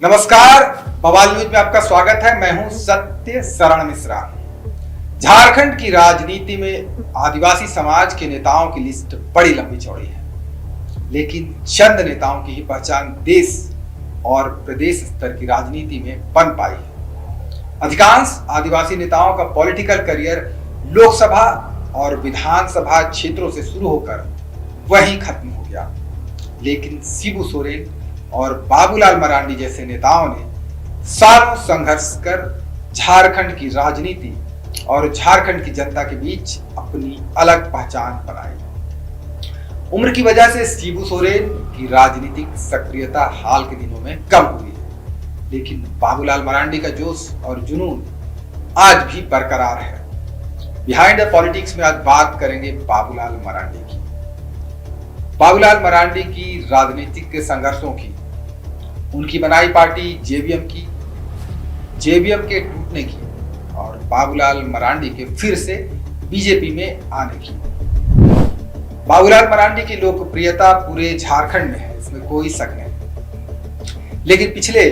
नमस्कार, बवाल न्यूज में आपका स्वागत है। मैं हूं सत्य शरण मिश्रा। झारखंड की राजनीति में आदिवासी समाज के नेताओं की लिस्ट बड़ी लंबी चौड़ी है, लेकिन चंद नेताओं की ही पहचान देश और प्रदेश स्तर की राजनीति में बन पाई है। अधिकांश आदिवासी नेताओं का पॉलिटिकल करियर लोकसभा और विधानसभा क्षेत्रों से शुरू होकर वहीं खत्म हो गया, लेकिन शिबू सोरेन और बाबूलाल मरांडी जैसे नेताओं ने सालों संघर्ष कर झारखंड की राजनीति और झारखंड की जनता के बीच अपनी अलग पहचान बनाई। उम्र की वजह से शिबू सोरेन की राजनीतिक सक्रियता हाल के दिनों में कम हुई है, लेकिन बाबूलाल मरांडी का जोश और जुनून आज भी बरकरार है। बिहाइंड द पॉलिटिक्स में आज बात करेंगे बाबूलाल मरांडी की। बाबूलाल मरांडी की राजनीतिक संघर्षों की, उनकी बनाई पार्टी जेवीएम की, जेवीएम के टूटने की और बाबूलाल मरांडी के फिर से बीजेपी में आने की। बाबूलाल मरांडी की लोकप्रियता पूरे झारखंड में है, इसमें कोई शक नहीं। लेकिन पिछले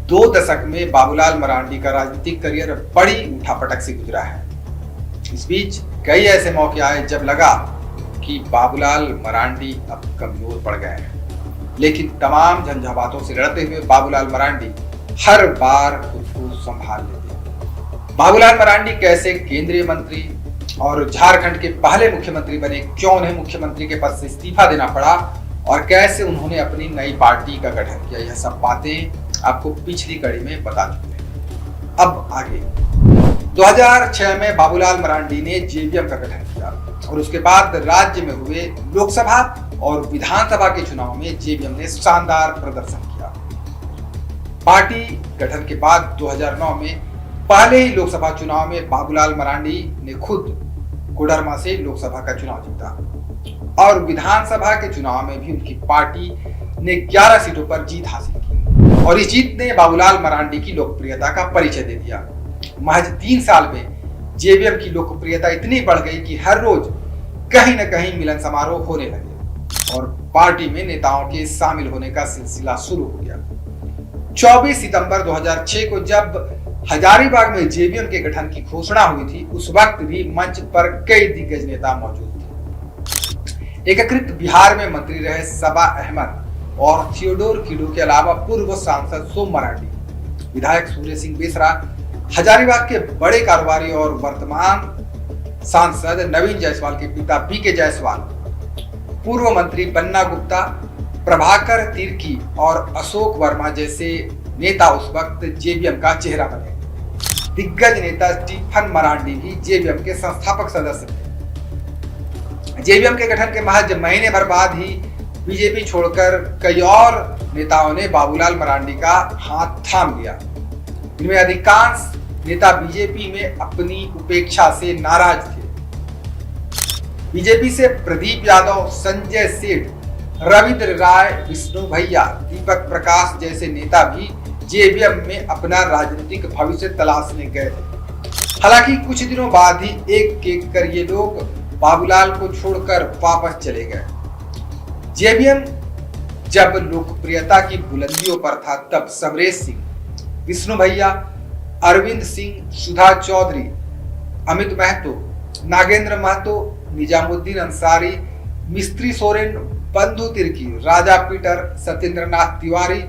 2 दशक में बाबूलाल मरांडी का राजनीतिक करियर बड़ी उठापटक से गुजरा है। इस बीच कई ऐसे मौके आए जब लगा कि बाबूलाल मरांडी अब कमजोर पड़ गए हैं, लेकिन तमाम झंझावातों से लड़ते हुए बाबूलाल मरांडी हर बार खुद को संभाल लेते हैं। बाबूलाल मरांडी कैसे केंद्रीय मंत्री और झारखंड के पहले मुख्यमंत्री बने, क्यों उन्हें मुख्यमंत्री के पद से इस्तीफा देना पड़ा और कैसे उन्होंने अपनी नई पार्टी का गठन किया, यह सब बातें आपको पिछली कड़ी में बता चुके हैं। अब आगे 2006 में बाबूलाल मरांडी ने जेवीएम का गठन किया और उसके बाद राज्य में हुए लोकसभा और विधानसभा के चुनाव में जेवीएम ने शानदार प्रदर्शन किया। पार्टी गठन के बाद 2009 में पहले ही लोकसभा चुनाव में बाबूलाल मरांडी ने खुद कोडरमा से लोकसभा का चुनाव जीता और विधानसभा के चुनाव में भी उनकी पार्टी ने 11 सीटों पर जीत हासिल की और इस जीत ने बाबूलाल मरांडी की लोकप्रियता का परिचय दे दिया। महज 3 साल में जेवीएम की लोकप्रियता इतनी बढ़ गई कि हर रोज कहीं न कहीं मिलन समारोह होने लगे और पार्टी में नेताओं के शामिल होने का सिलसिला शुरू हो गया। 24 सितंबर 2006 को जब हजारीबाग में जेवीएम के गठन की घोषणा हुई थी, उस वक्त भी मंच पर कई दिग्गज नेता मौजूद थे। एकीकृत बिहार में मंत्री रहे सबा अहमद और थियोडोर किडो के अलावा पूर्व सांसद सोम मरांडी, विधायक सूर्य सिंह बेसरा, हजारीबाग के बड़े कारोबारी और वर्तमान सांसद नवीन जायसवाल के पिता बीके जायसवाल, पूर्व मंत्री बन्ना गुप्ता, प्रभाकर तिर्की और अशोक वर्मा जैसे नेता उस वक्त जेवीएम का चेहरा बने। दिग्गज नेता स्टीफन मरांडी भी जेवीएम के संस्थापक सदस्य थे। जेवीएम के गठन के महज महीने भर बाद ही बीजेपी छोड़कर कई और नेताओं ने बाबूलाल मरांडी का हाथ थाम लिया। इनमें अधिकांश नेता बीजेपी में अपनी उपेक्षा से नाराज थे। बीजेपी से प्रदीप यादव, संजय सेठ, रविंद्र राय, विष्णु भैया, दीपक प्रकाश जैसे नेता भी जेवीएम में अपना राजनीतिक भविष्य तलाशने गए थे। हालांकि कुछ दिनों बाद ही एक एक कर ये लोग बाबूलाल को छोड़कर वापस चले गए। जेवीएम जब लोकप्रियता की बुलंदियों पर था, तब समरेश सिंह, विष्णु भैया, अरविंद सिंह, सुधा चौधरी, अमित महतो, नागेंद्र महतो, निजामुद्दीन अंसारी, मिस्त्री सोरेन, बंधु तिर्की, राजा पीटर, सत्येंद्रनाथ तिवारी,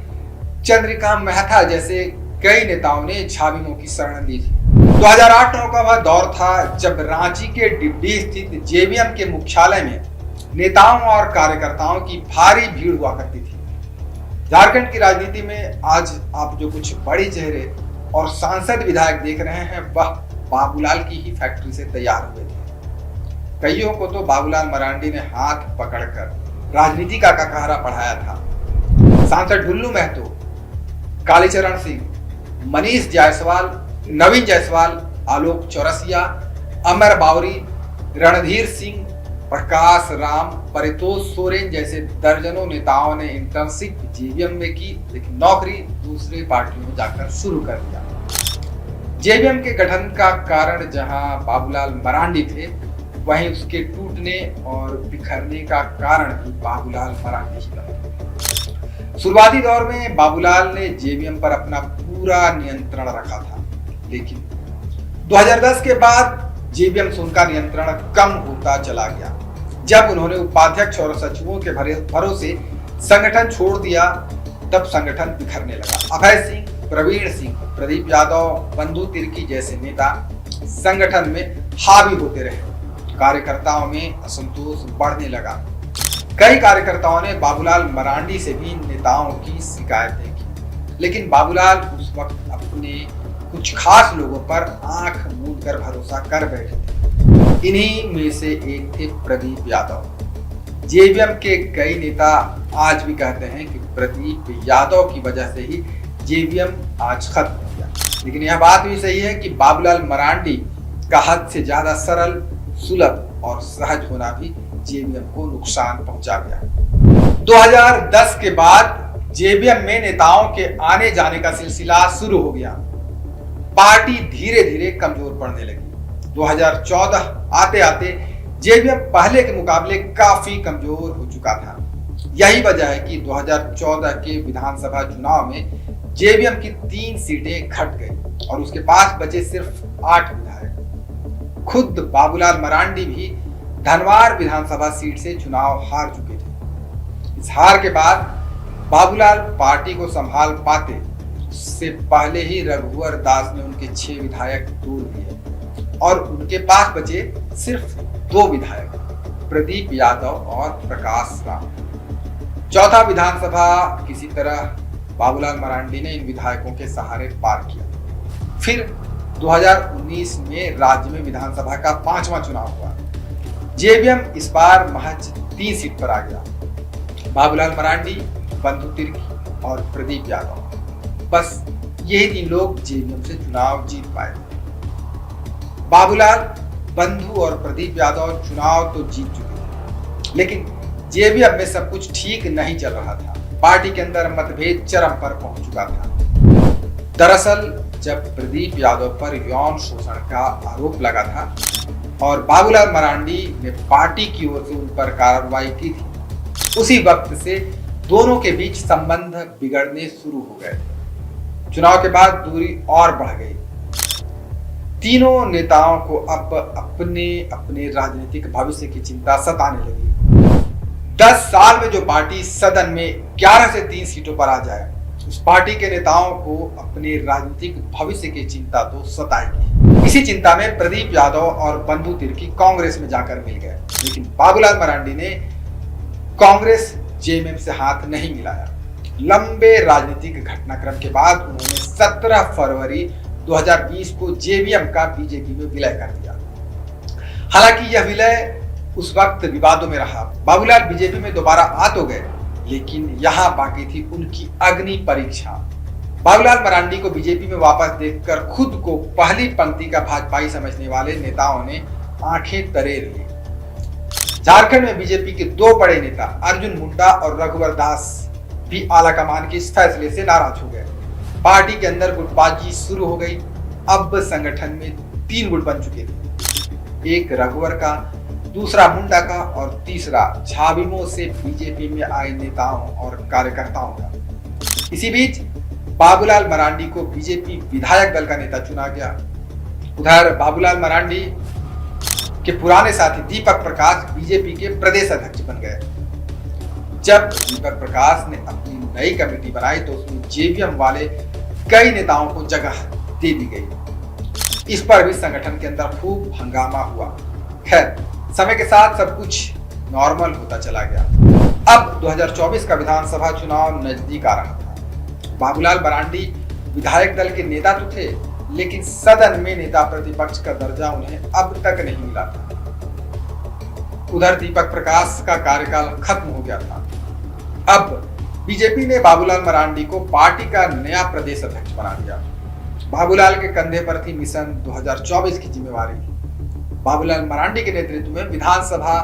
चंद्रिका मेहता जैसे कई नेताओं ने झाविमो की शरण ली थी। 2008-9 का वह दौर था जब रांची के डिब्डी स्थित जेवीएम के मुख्यालय में नेताओं और कार्यकर्ताओं की भारी भीड़ हुआ करती थी। झारखंड की राजनीति में आज आप जो कुछ बड़े चेहरे और सांसद विधायक देख रहे हैं, वह बाबूलाल की ही फैक्ट्री से तैयार हुए थे। कईयों को तो बाबूलाल मरांडी ने हाथ पकड़कर राजनीति का कहरा पढ़ाया था। सांसद ढुल्लू महतो, कालीचरण सिंह, मनीष जायसवाल, नवीन जायसवाल, आलोक चौरसिया, अमर बावरी, रणधीर सिंह, प्रकाश राम, परितोष सोरेन जैसे दर्जनों नेताओं ने इंटर्नशिप जेवीएम में की, लेकिन नौकरी दूसरी पार्टियों में जाकर शुरू कर दिया। जेवीएम के गठन का कारण जहां बाबूलाल मरांडी थे, वहीं उसके टूटने और बिखरने का कारण भी बाबूलाल मरांडी ही बने। शुरुआती दौर में बाबूलाल ने जेवीएम पर अपना पूरा नियंत्रण रखा था, लेकिन 2010 के बाद जेवीएम से उनका नियंत्रण कम होता चला गया। जब उन्होंने उपाध्यक्ष और सचिवों के भरोसे संगठन छोड़ दिया, तब संगठन बिखरने लगा। अभय सिंह, प्रवीण सिंह, प्रदीप यादव, बंधु तिर्की जैसे नेता संगठन में हावी होते रहे। कार्यकर्ताओं में असंतोष बढ़ने लगा। कई कार्यकर्ताओं ने बाबूलाल मरांडी से भी नेताओं की शिकायतें की, लेकिन बाबूलाल उस वक्त अपने कुछ खास लोगों पर आंख मूंद कर भरोसा कर बैठे थे। इन्हीं में से एक थे प्रदीप यादव। जेवीएम के कई नेता आज भी कहते हैं कि प्रदीप यादव की वजह से ही जेवीएम आज खत्म हो गया। लेकिन यह बात भी सही है कि बाबूलाल मरांडी का हद से ज्यादा सरल, सुलभ और सहज होना भी जेवीएम को नुकसान पहुंचा गया। 2010 के बाद जेवीएम में नेताओं के आने जाने का सिलसिला शुरू हो गया। पार्टी धीरे धीरे कमजोर पड़ने लगी। 2014 आते आते जेवीएम पहले के मुकाबले काफी कमजोर हो चुका था। यही वजह है कि 2014 के विधानसभा चुनाव में जेवीएम की 3 सीटें घट गई और उसके पास बचे सिर्फ 8 विधायक। खुद बाबूलाल मरांडी भी धनवार विधानसभा सीट से चुनाव हार चुके थे। इस हार के बाद बाबूलाल पार्टी को संभाल पाते, उससे पहले ही रघुवर दास ने उनके 6 विधायक तोड़ दिए और उनके पास बचे सिर्फ 2 विधायक, प्रदीप यादव और प्रकाश राम। चौथा विधानसभा किसी तरह बाबूलाल मरांडी ने इन विधायकों के सहारे पार किया। फिर 2019 में राज्य में विधानसभा का 5वां चुनाव हुआ। जेवीएम इस बार महज 3 सीट पर आ गया। बाबूलाल मरांडी, बंधु तिर्की और प्रदीप यादव, बस यही 3 लोग जेवीएम से चुनाव जीत पाए। बाबूलाल, बंधु और प्रदीप यादव चुनाव तो जीत चुके थे, लेकिन जेवीएम में सब कुछ ठीक नहीं चल रहा था। पार्टी के अंदर मतभेद चरम पर पहुंच चुका था। दरअसल जब प्रदीप यादव पर यौन शोषण का आरोप लगा था और बाबूलाल मरांडी ने पार्टी की ओर से उन पर कार्रवाई की थी, उसी वक्त से दोनों के बीच संबंध बिगड़ने शुरू हो गए। चुनाव के बाद दूरी और बढ़ गई। तीनों नेताओं को अब अपने अपने राजनीतिक भविष्य की चिंता सताने लगी। 10 साल में जो पार्टी सदन में 11 से 3 सीटों पर आ जाए, उस पार्टी के नेताओं को अपने राजनीतिक भविष्य की चिंता तो सताएगी। इसी चिंता में प्रदीप यादव और बंधु तिर्की कांग्रेस में जाकर मिल गए, लेकिन बाबूलाल मरांडी ने कांग्रेस जेवीएम से हाथ नहीं मिलाया। लंबे राजनीतिक घटनाक्रम के बाद उन्होंने 17 फरवरी 2020 को जेवीएम का बीजेपी में विलय कर दिया। हालांकि यह विलय उस वक्त विवादों में रहा। बाबूलाल बीजेपी में दोबारा आ तो गए, लेकिन यहां बाकी थी उनकी अग्नि परीक्षा। बाबूलाल मरांडी को बीजेपी में वापस देखकर खुद को पहली पंक्ति का भाजपाई समझने वाले नेताओं ने आंखें तरेर ली। झारखंड में बीजेपी के 2 बड़े नेता अर्जुन मुंडा और रघुवर दास भी आलाकमान के इस फैसले से नाराज हो गए। पार्टी के अंदर गुटबाजी शुरू हो गई। अब संगठन में 3 गुट बन चुके थे, एक रघुवर का, दूसरा मुंडा का और तीसरा झाविमो से बीजेपी में आए नेताओं और कार्यकर्ताओं का। इसी बीच बाबूलाल मरांडी को बीजेपी विधायक दल का नेता चुना गया। उधर बाबूलाल मरांडी के पुराने साथी दीपक प्रकाश बीजेपी के प्रदेश अध्यक्ष बन गए। जब दीपक प्रकाश ने अपनी नई कमेटी बनाई तो उसमें जेवीएम वाले कई नेताओं को जगह दे दी गई। इस पर भी संगठन के अंदर खूब हंगामा हुआ। खैर, समय के साथ सब कुछ नॉर्मल होता चला गया। अब 2024 का विधानसभा चुनाव नजदीक आ रहा था। बाबूलाल मरांडी विधायक दल के नेता तो थे, लेकिन सदन में नेता प्रतिपक्ष का दर्जा उन्हें अब तक नहीं मिला था। उधर दीपक प्रकाश का कार्यकाल खत्म हो गया था। अब बीजेपी ने बाबूलाल मरांडी को पार्टी का नया प्रदेश अध्यक्ष बना दिया। बाबूलाल के कंधे पर थी मिशन 2024 की जिम्मेवारी। बाबूलाल मरांडी के नेतृत्व में विधानसभा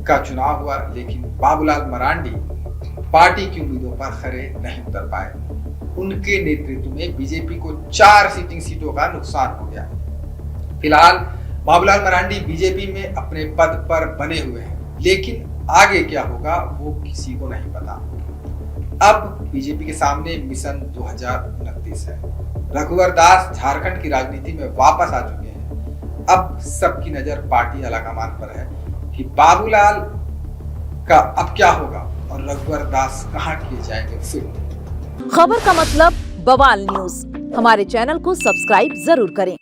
का चुनाव हुआ, लेकिन बाबूलाल मरांडी पार्टी की उम्मीदों पर खरे नहीं उतर पाए। उनके नेतृत्व में बीजेपी को 4 सिटिंग सीटों का नुकसान हो गया। फिलहाल बाबूलाल मरांडी बीजेपी में अपने पद पर बने हुए हैं, लेकिन आगे क्या होगा वो किसी को नहीं पता। अब बीजेपी के सामने मिशन 2029 है। रघुवर दास झारखंड की राजनीति में वापस आ चुके हैं। अब सबकी नजर पार्टी आलाकमान पर है कि बाबूलाल का अब क्या होगा और रघुवर दास कहां किए जाएंगे फिर। खबर का मतलब बवाल न्यूज। हमारे चैनल को सब्सक्राइब जरूर करें।